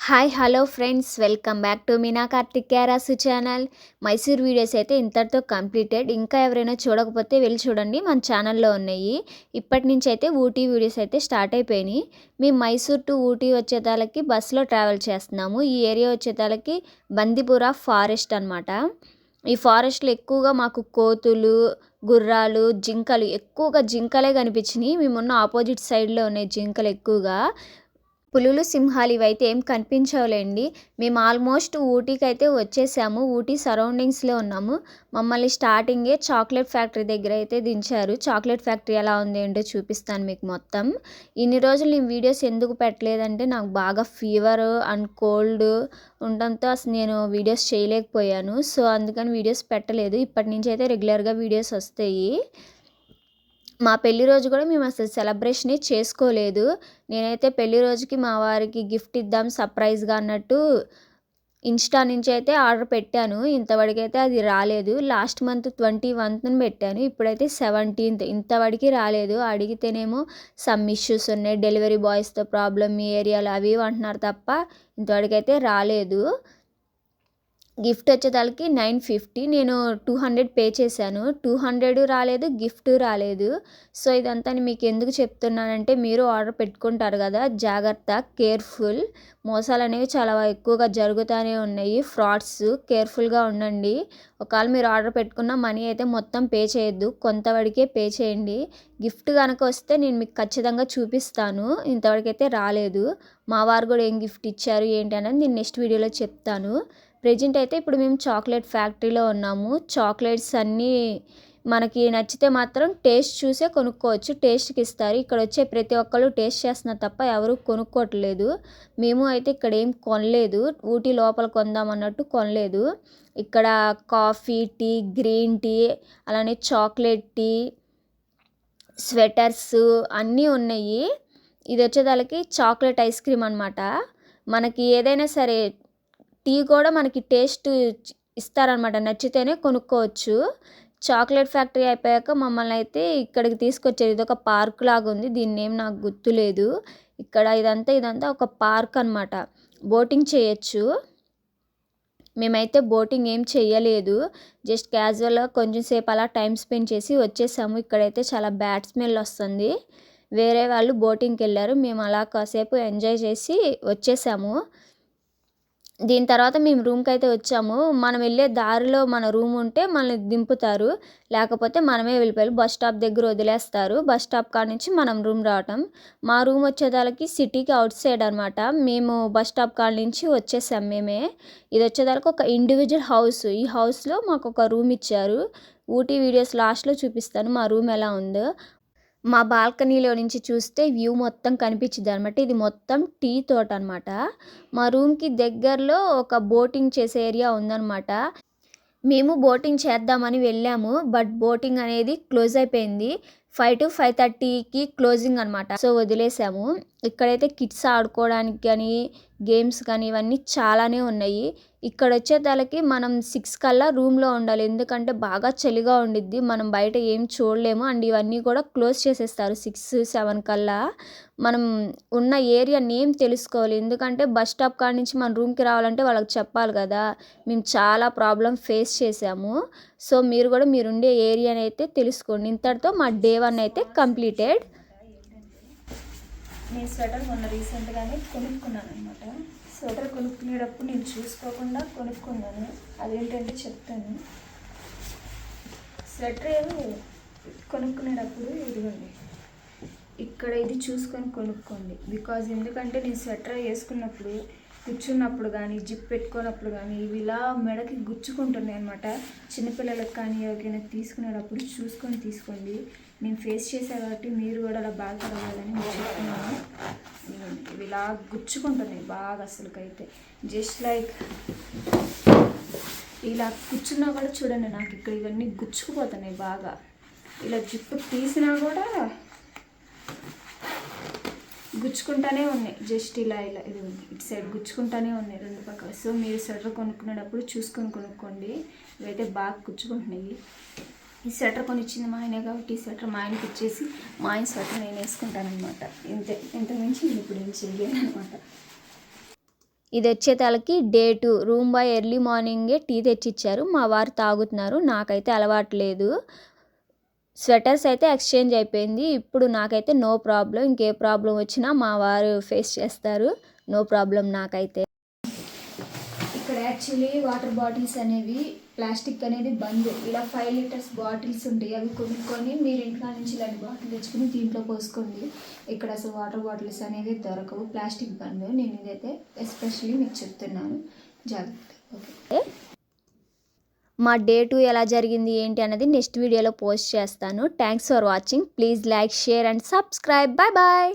Hi hello friends, welcome back to Meena Karthik క్యారాసు channel. Mysore videos అయితే ఇంతటితో కంప్లీటెడ్. ఇంకా ఎవరైనా చూడకపోతే వెళ్ళి చూడండి, మన ఛానల్లో ఉన్నాయి. ఇప్పటి నుంచి అయితే ఊటీ వీడియోస్ అయితే స్టార్ట్ అయిపోయినాయి. మేము మైసూర్ టు ఊటీ వచ్చేతాలకి బస్సులో ట్రావెల్ చేస్తున్నాము. ఈ ఏరియా వచ్చేతాలకి బందిపుర ఫారెస్ట్ అనమాట. ఈ ఫారెస్ట్లో ఎక్కువగా మాకు కోతులు, గుర్రాలు, జింకలు, ఎక్కువగా జింకలే కనిపించినాయి. మేమున్న ఆపోజిట్ సైడ్లో ఉన్నాయి జింకలు ఎక్కువగా. పులులు, సింహాలు ఇవైతే ఏం కనిపించవులేండి. మేము ఆల్మోస్ట్ ఊటీకి అయితే వచ్చేసాము. ఊటీ సరౌండింగ్స్లో ఉన్నాము. మమ్మల్ని స్టార్టింగే చాక్లెట్ ఫ్యాక్టరీ దగ్గర అయితే దించారు. చాక్లెట్ ఫ్యాక్టరీ ఎలా ఉంది ఏంటో చూపిస్తాను మీకు మొత్తం. ఇన్ని రోజులు నేను వీడియోస్ ఎందుకు పెట్టలేదంటే నాకు బాగా ఫీవర్ అండ్ కోల్డ్ ఉండడంతో అసలు నేను వీడియోస్ చేయలేకపోయాను. సో అందుకని వీడియోస్ పెట్టలేదు. ఇప్పటి నుంచి అయితే రెగ్యులర్గా వీడియోస్ వస్తాయి. మా పెళ్లి రోజు కూడా మేము అసలు సెలబ్రేషనే చేసుకోలేదు. నేనైతే పెళ్లి రోజుకి మా వారికి గిఫ్ట్ ఇద్దాం సర్ప్రైజ్గా అన్నట్టు ఇన్స్టా నుంచి అయితే ఆర్డర్ పెట్టాను. ఇంతవరకైతే అది రాలేదు. లాస్ట్ మంత్ 21న పెట్టాను. ఇప్పుడైతే 17th, ఇంతవరకు రాలేదు. అడిగితేనేమో సమ్ ఇష్యూస్ ఉన్నాయి, డెలివరీ బాయ్స్తో ప్రాబ్లమ్ ఈ ఏరియాలో అవి అంటున్నారు తప్ప ఇంతవరకైతే రాలేదు. గిఫ్ట్ వచ్చేదానికి 950, నేను 200 పే చేశాను. 200 రాలేదు, గిఫ్ట్ రాలేదు. సో ఇదంతా మీకు ఎందుకు చెప్తున్నానంటే మీరు ఆర్డర్ పెట్టుకుంటారు కదా, జాగ్రత్త, కేర్ఫుల్. మోసాలు అనేవి చాలా ఎక్కువగా జరుగుతూనే ఉన్నాయి. ఫ్రాడ్స్, కేర్ఫుల్గా ఉండండి. ఒకవేళ మీరు ఆర్డర్ పెట్టుకున్న మనీ అయితే మొత్తం పే చేయొద్దు, కొంతవరకే పే చేయండి. గిఫ్ట్ కనుక వస్తే నేను మీకు ఖచ్చితంగా చూపిస్తాను. ఇంతవరకైతే రాలేదు. మా వారు కూడా ఏం గిఫ్ట్ ఇచ్చారు ఏంటి అనేది నేను నెక్స్ట్ వీడియోలో చెప్తాను. ప్రెజెంట్ అయితే ఇప్పుడు మేము చాక్లెట్ ఫ్యాక్టరీలో ఉన్నాము. చాక్లెట్స్ అన్నీ మనకి నచ్చితే మాత్రం టేస్ట్ చూసే కొనుక్కోవచ్చు. టేస్ట్కి ఇస్తారు. ఇక్కడ వచ్చే ప్రతి ఒక్కరు టేస్ట్ చేస్తున్నారు తప్ప ఎవరు కొనుక్కోవట్లేదు. మేము అయితే ఇక్కడ ఏం కొనలేదు. ఊటీ లోపల కొందామన్నట్టు కొనలేదు. ఇక్కడ కాఫీ, టీ, గ్రీన్ టీ, అలానే చాక్లెట్ టీ, స్వెటర్స్ అన్నీ ఉన్నాయి. ఇది వచ్చేదానికి చాక్లెట్ ఐస్ క్రీమ్ అనమాట. మనకి ఏదైనా సరే టీ కూడా మనకి టేస్ట్ ఇస్తారనమాట, నచ్చితేనే కొనుక్కోవచ్చు. చాక్లెట్ ఫ్యాక్టరీ అయిపోయాక మమ్మల్ని అయితే ఇక్కడికి తీసుకొచ్చారు. ఇది ఒక పార్క్ లాగా ఉంది, దీన్ని ఏం నాకు గుర్తులేదు. ఇక్కడ ఇదంతా ఒక పార్క్ అనమాట. బోటింగ్ చేయొచ్చు. మేమైతే బోటింగ్ ఏం చేయలేదు. జస్ట్ క్యాజువల్గా కొంచెం సేపు అలా టైం స్పెండ్ చేసి వచ్చేసాము. ఇక్కడైతే చాలా బ్యాడ్ స్మెల్ వస్తుంది. వేరే వాళ్ళు బోటింగ్కి వెళ్ళారు. మేము అలా కాసేపు ఎంజాయ్ చేసి వచ్చేసాము. దీని తర్వాత మేము రూమ్కి అయితే వచ్చాము. మనం వెళ్ళే దారిలో మన రూమ్ ఉంటే మనల్ని దింపుతారు, లేకపోతే మనమే వెళ్ళిపోయాలి. బస్ స్టాప్ దగ్గర వదిలేస్తారు. బస్ స్టాప్ కాడ నుంచి మనం రూమ్ రావటం. మా రూమ్ వచ్చేదానికి సిటీకి అవుట్ సైడ్ అనమాట. మేము బస్ స్టాప్ కాడ నుంచి వచ్చేసాం మేమే. ఇది వచ్చేదానికి ఒక ఇండివిజువల్ హౌస్. ఈ హౌస్లో మాకు ఒక రూమ్ ఇచ్చారు. ఊటీ వీడియోస్ లాస్ట్లో చూపిస్తాను మా రూమ్ ఎలా ఉందో. మా బాల్కనీలో నుంచి చూస్తే వ్యూ మొత్తం కనిపించింది అనమాట. ఇది మొత్తం టీ తోట అనమాట. మా రూమ్కి దగ్గరలో ఒక బోటింగ్ చేసే ఏరియా ఉందన్నమాట. మేము బోటింగ్ చేద్దామని వెళ్ళాము, బట్ బోటింగ్ అనేది క్లోజ్ అయిపోయింది. 5 to 5:30కి క్లోజింగ్ అనమాట. సో వదిలేసాము. ఇక్కడైతే కిడ్స్ ఆడుకోవడానికి కానీ, గేమ్స్ కానీ ఇవన్నీ చాలానే ఉన్నాయి. ఇక్కడ వచ్చేదానికి మనం 6 కల్లా రూమ్లో ఉండాలి, ఎందుకంటే బాగా చలిగా ఉండిద్ది. మనం బయట ఏం చూడలేము. అండ్ ఇవన్నీ కూడా క్లోజ్ చేసేస్తారు 6-7 కల్లా. మనం ఉన్న ఏరియా నేమ్ తెలుసుకోవాలి, ఎందుకంటే బస్ స్టాప్ కాడ నుంచి మన రూమ్కి రావాలంటే వాళ్ళకి చెప్పాలి కదా. మేము చాలా ప్రాబ్లం ఫేస్ చేసాము. సో మీరు కూడా మీరుండే ఏరియాని అయితే తెలుసుకోండి. ఇంతటితో మా డే 1 అయితే కంప్లీటెడ్. నేను స్వెటర్ మొన్న రీసెంట్గానే కొనుక్కున్నాను అనమాట. స్వెటర్ కొనుక్కునేటప్పుడు నేను చూసుకోకుండా కొనుక్కున్నాను. అదేంటంటే చెప్తాను. స్వెటర్ కొనుక్కునేటప్పుడు ఇదిగోండి, ఇక్కడ ఇది చూసుకొని కొనుక్కోండి. బికాజ్ ఎందుకంటే నేను స్వెటర్ వేసుకున్నప్పుడు, కూర్చున్నప్పుడు కానీ, జిప్ పెట్టుకున్నప్పుడు కానీ ఇవి ఇలా మెడకి గుచ్చుకుంటున్నాయి అనమాట. చిన్నపిల్లలకు కానీ ఎవరికైనా తీసుకునేటప్పుడు చూసుకొని తీసుకోండి. నేను ఫేస్ చేసా కాబట్టి మీరు కూడా అలా బాధపడవాలని నేను చెప్తున్నాను. ఇవి ఇలా గుచ్చుకుంటున్నాయి బాగా. అసలుకైతే జస్ట్ లైక్ ఇలా కూర్చున్నా కూడా చూడండి, నాకు ఇక్కడ ఇవన్నీ గుచ్చుకుపోతున్నాయి బాగా. ఇలా జిప్పు తీసినా కూడా గుచ్చుకుంటానే ఉన్నాయి. జస్ట్ ఇలా ఇది ఇటు సైడ్ గుచ్చుకుంటానే ఉన్నాయి రెండు పక్కల. సో మీరు స్వెటర్ కొనుక్కునేటప్పుడు చూసుకొని కొనుక్కోండి. ఇవైతే బాగా గుచ్చుకుంటున్నాయి. ఈ స్వెటర్ కొనిచ్చింది మా ఆయనే కాబట్టి ఈ స్వెటర్ మా ఆయనకి ఇచ్చేసి మా ఆయన స్వెటర్ నేను వేసుకుంటాను అనమాట. ఇంతకుమించి నేను ఇప్పుడు ఏం చేయలేను అనమాట. ఇది వచ్చేతలకి డే 2 రూమ్ బాయ్ ఎర్లీ మార్నింగే టీ తెచ్చిచ్చారు. మా వారు తాగుతున్నారు. నాకైతే అలవాటు లేదు. స్వెటర్స్ అయితే ఎక్స్చేంజ్ అయిపోయింది. ఇప్పుడు నాకైతే నో ప్రాబ్లం. ఇంకే ప్రాబ్లం వచ్చినా మా వారు ఫేస్ చేస్తారు. నో ప్రాబ్లం నాకైతే. ఇక్కడ యాక్చువల్లీ వాటర్ బాటిల్స్ అనేవి ప్లాస్టిక్ అనేది బంద్. ఇలా 5 లీటర్స్ బాటిల్స్ ఉంటాయి. అవి కొనుక్కొని మీరు ఇంట్లో నుంచి ఇలాంటి బాటిల్ తెచ్చుకొని దీంట్లో పోసుకోండి. ఇక్కడ అసలు వాటర్ బాటిల్స్ అనేవి దొరకవు. ప్లాస్టిక్ బంద్. నేను ఇదైతే ఎస్పెషల్లీ మీకు చెప్తున్నాను, జాగ్రత్త. ఓకే, మా డే 2 ఎలా జరిగింది ఏంటి అనేది నెక్స్ట్ వీడియోలో పోస్ట్ చేస్తాను. Thanks for watching. Please like, share and subscribe. Bye bye.